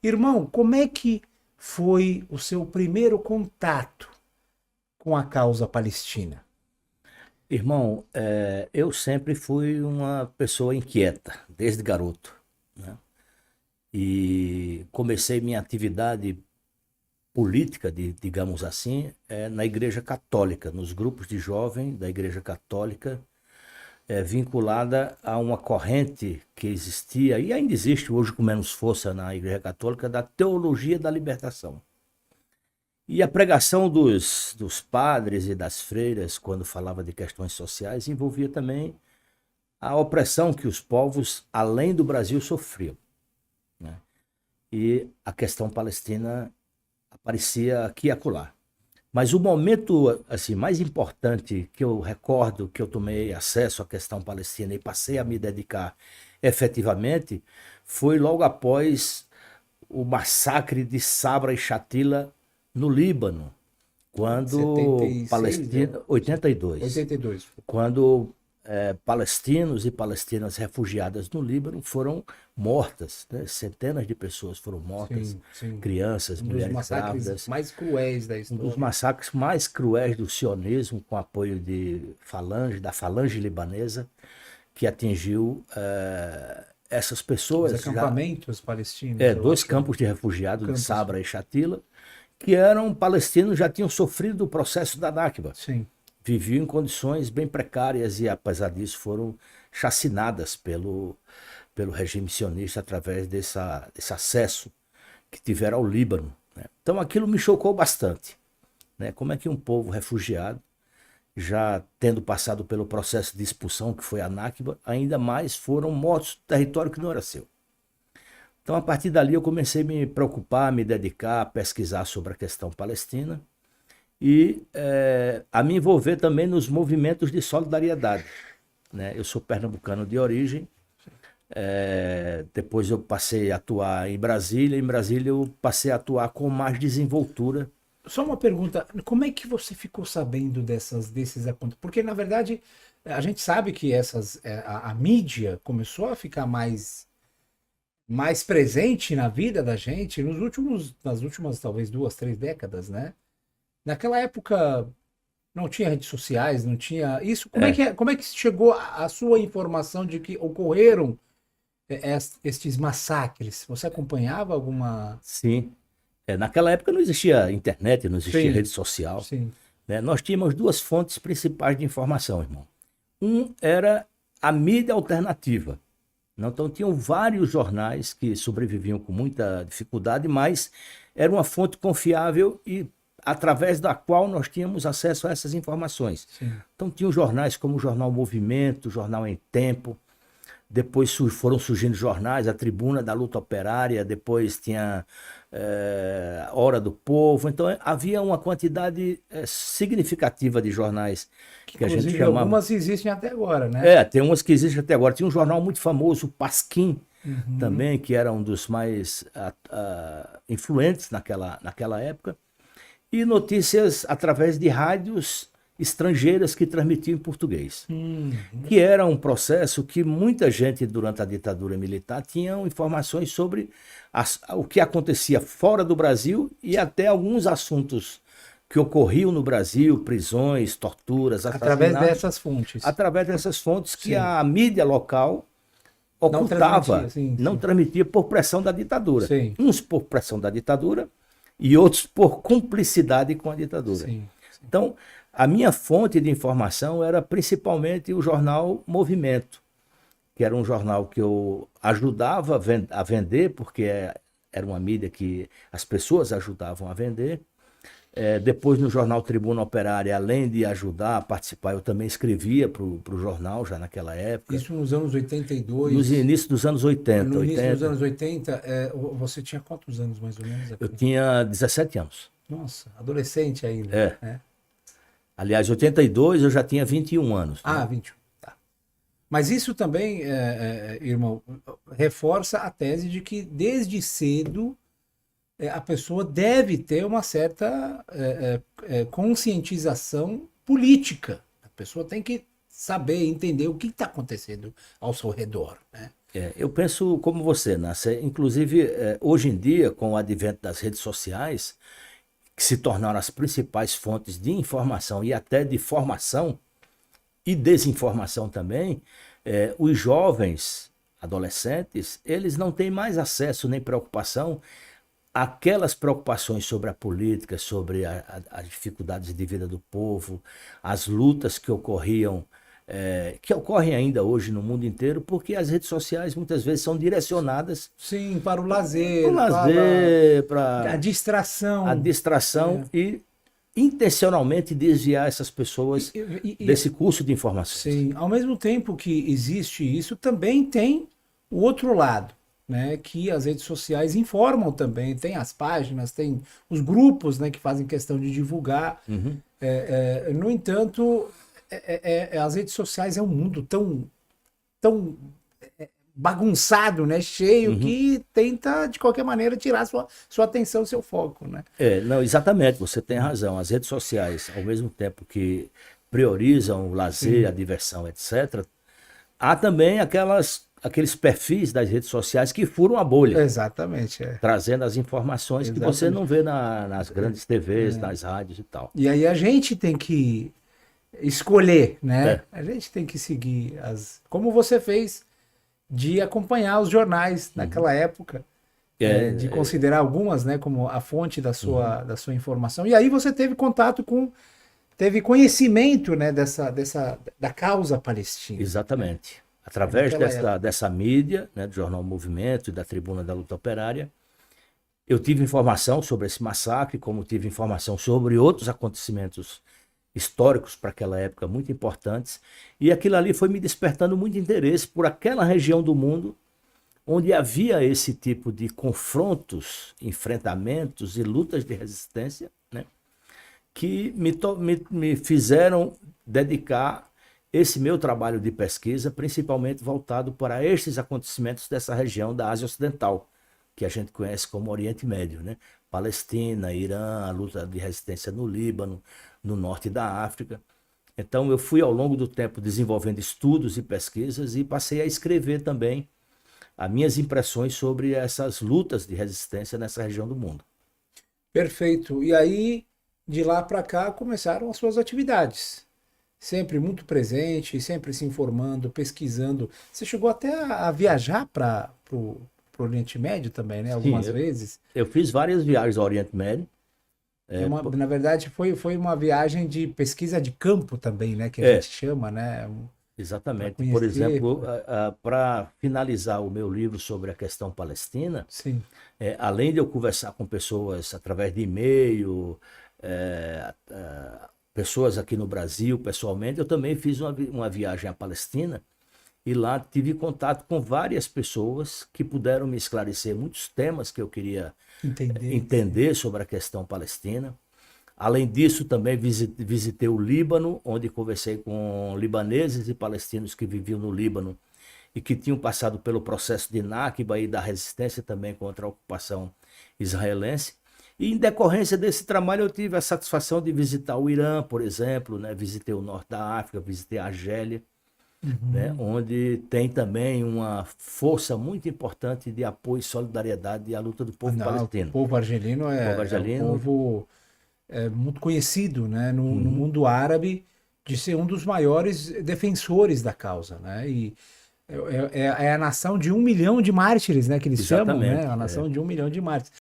Irmão, como é que foi o seu primeiro contato com a causa palestina? Irmão, eu sempre fui uma pessoa inquieta, desde garoto, né? E comecei minha atividade política, digamos assim, na Igreja Católica, nos grupos de jovem da Igreja Católica, vinculada a uma corrente que existia e ainda existe hoje com menos força na Igreja Católica, da teologia da libertação. E a pregação dos padres e das freiras, quando falava de questões sociais, envolvia também a opressão que os povos, além do Brasil, sofriam, né? E a questão palestina aparecia aqui e acolá. Mas o momento assim, mais importante que eu recordo que eu tomei acesso à questão palestina e passei a me dedicar efetivamente foi logo após o massacre de Sabra e Shatila no Líbano, Setenta quando e seis, Palestina, 82, 82. quando palestinos e palestinas refugiadas no Líbano foram mortas, né? Centenas de pessoas foram mortas, Sim, sim. crianças, Um dos mulheres massacres grávidas, mais cruéis da um dos história. massacres mais cruéis do sionismo, com apoio da falange libanesa, que atingiu essas Os pessoas, já acampamentos palestinos, eu dois acho. campos de refugiados de Campos. Sabra e Shatila, que eram palestinos, já tinham sofrido o processo da Nakba, Sim. viviam em condições bem precárias e, apesar disso, foram chacinadas pelo regime sionista através desse acesso que tiveram ao Líbano, né? Então aquilo me chocou bastante, né? Como é que um povo refugiado, já tendo passado pelo processo de expulsão que foi a Nakba, ainda mais foram mortos no território que não era seu. Então, a partir dali, eu comecei a me preocupar, a me dedicar, a pesquisar sobre a questão palestina e a me envolver também nos movimentos de solidariedade, né? Eu sou pernambucano de origem, depois eu passei a atuar em Brasília. Em Brasília, eu passei a atuar com mais desenvoltura. Só uma pergunta, como é que você ficou sabendo desses acontecimentos? Porque, na verdade, a gente sabe que a mídia começou a ficar mais presente na vida da gente nas últimas talvez 2, 3 décadas, né? Naquela época não tinha redes sociais, não tinha isso. É, Como é que chegou a sua informação de que ocorreram estes massacres? Você acompanhava alguma? sim. Naquela época não existia internet, não existia Sim, rede social, sim, né? Nós tínhamos duas fontes principais de informação, irmão. Um era a mídia alternativa. Então, tinham vários jornais que sobreviviam com muita dificuldade, mas era uma fonte confiável e através da qual nós tínhamos acesso a essas informações. sim. Então, tinham jornais como o Jornal Movimento, o Jornal Em Tempo, depois foram surgindo jornais, a Tribuna da Luta Operária, depois tinha Hora do Povo. Então, havia uma quantidade significativa de jornais Que que a gente inclusive chamava. algumas existem até agora, né? Tem umas que existem até agora. Tinha um jornal muito famoso, o Pasquim, Uhum. também, que era um dos mais influentes naquela época. E notícias através de rádios estrangeiras que transmitiam em português, Uhum. que era um processo que muita gente durante a ditadura militar tinha informações sobre o que acontecia fora do Brasil e até alguns assuntos que ocorriam no Brasil, prisões, torturas, Através assassinatos, dessas fontes. através dessas fontes que Sim. a mídia local Não transmitia, ocultava, sim, não sim. transmitia por pressão da ditadura. Sim, Uns por pressão da ditadura e outros por cumplicidade com a ditadura. sim, sim. Então, a minha fonte de informação era principalmente o jornal Movimento, que era um jornal que eu ajudava a vender, porque era uma mídia que as pessoas ajudavam a vender. Depois, no jornal Tribuna Operária, além de ajudar a participar, eu também escrevia para o jornal já naquela época, Isso nos anos nos 82, inícios dos anos 80. no início dos 80 anos 80, você tinha quantos anos mais ou menos? eu tinha 17 anos. Nossa, adolescente ainda, É. né? Aliás, em 82 eu já tinha 21 anos, Ah, né? 21. Tá. Mas isso também, irmão, reforça a tese de que desde cedo a pessoa deve ter uma certa conscientização política. A pessoa tem que saber, entender o que está acontecendo ao seu redor, né? Eu penso como você, Nasser. Inclusive, hoje em dia, com o advento das redes sociais, que se tornaram as principais fontes de informação e até de formação e desinformação também, os jovens, adolescentes, eles não têm mais acesso nem preocupação àquelas preocupações sobre a política, sobre as dificuldades de vida do povo, as lutas que ocorriam, que ocorrem ainda hoje no mundo inteiro, porque as redes sociais muitas vezes são direcionadas Sim, para o para o lazer, lazer, a para a distração. distração e intencionalmente desviar essas pessoas desse curso de informações. Sim, ao mesmo tempo que existe isso, também tem o outro lado, né? Que as redes sociais informam também, tem as páginas, tem os grupos, né, que fazem questão de divulgar. Uhum. No entanto, as redes sociais é um mundo tão bagunçado, né? Cheio, Uhum. que tenta, de qualquer maneira, tirar sua atenção, seu foco, né? Não, exatamente, você tem razão. As redes sociais, ao mesmo tempo que priorizam o lazer, a Sim, diversão, etc., há também aqueles perfis das redes sociais que furam a bolha, exatamente, trazendo as informações que você exatamente. não vê nas grandes TVs, nas rádios e tal. E aí a gente tem que escolher, né? É, A gente tem que seguir como você fez de acompanhar os jornais naquela época, de é, considerar algumas, né, como a fonte uhum, da sua informação. E aí você teve contato teve conhecimento, né, da causa palestina, né? exatamente. Através Naquela época. dessa mídia, né, do Jornal Movimento e da Tribuna da Luta Operária, eu tive informação sobre esse massacre, como tive informação sobre outros acontecimentos históricos para aquela época muito importantes, e aquilo ali foi me despertando muito interesse por aquela região do mundo onde havia esse tipo de confrontos, enfrentamentos e lutas de resistência, né, que me fizeram dedicar esse meu trabalho de pesquisa, principalmente voltado para estes acontecimentos dessa região da Ásia Ocidental, que a gente conhece como Oriente Médio, né? Palestina, Irã, a luta de resistência no Líbano, no norte da África. Então eu fui ao longo do tempo desenvolvendo estudos e pesquisas e passei a escrever também as minhas impressões sobre essas lutas de resistência nessa região do mundo. Perfeito. E aí, de lá para cá, começaram as suas atividades. Sempre muito presente, sempre se informando, pesquisando. Você chegou até a viajar para o Oriente Médio também, né? Sim, Algumas vezes. eu fiz várias viagens ao Oriente Médio. É É, na verdade, foi uma viagem de pesquisa de campo também, né? Que a gente é, chama, né? Para exatamente. Por conhecer. exemplo, para finalizar o meu livro sobre a questão palestina, Sim. além de eu conversar com pessoas através de e-mail, pessoas aqui no Brasil, pessoalmente, eu também fiz uma viagem à Palestina e lá tive contato com várias pessoas que puderam me esclarecer muitos temas que eu queria Entender. Sim. entender sobre a questão palestina. Além disso, também visitei o Líbano, onde conversei com libaneses e palestinos que viviam no Líbano e que tinham passado pelo processo de Nakba e da resistência também contra a ocupação israelense. E em decorrência desse trabalho eu tive a satisfação de visitar o Irã, por exemplo, né? Visitei o norte da África, visitei a Argélia, né? Uhum. Onde tem também uma força muito importante de apoio e solidariedade à luta do povo Não, o palestino. povo argelino O povo é um argelino. povo muito conhecido, né, no Uhum, mundo árabe de ser um dos maiores defensores da causa, né? E é a nação de 1 milhão de mártires, né, que eles chamam, né? exatamente. A nação de 1 milhão de mártires.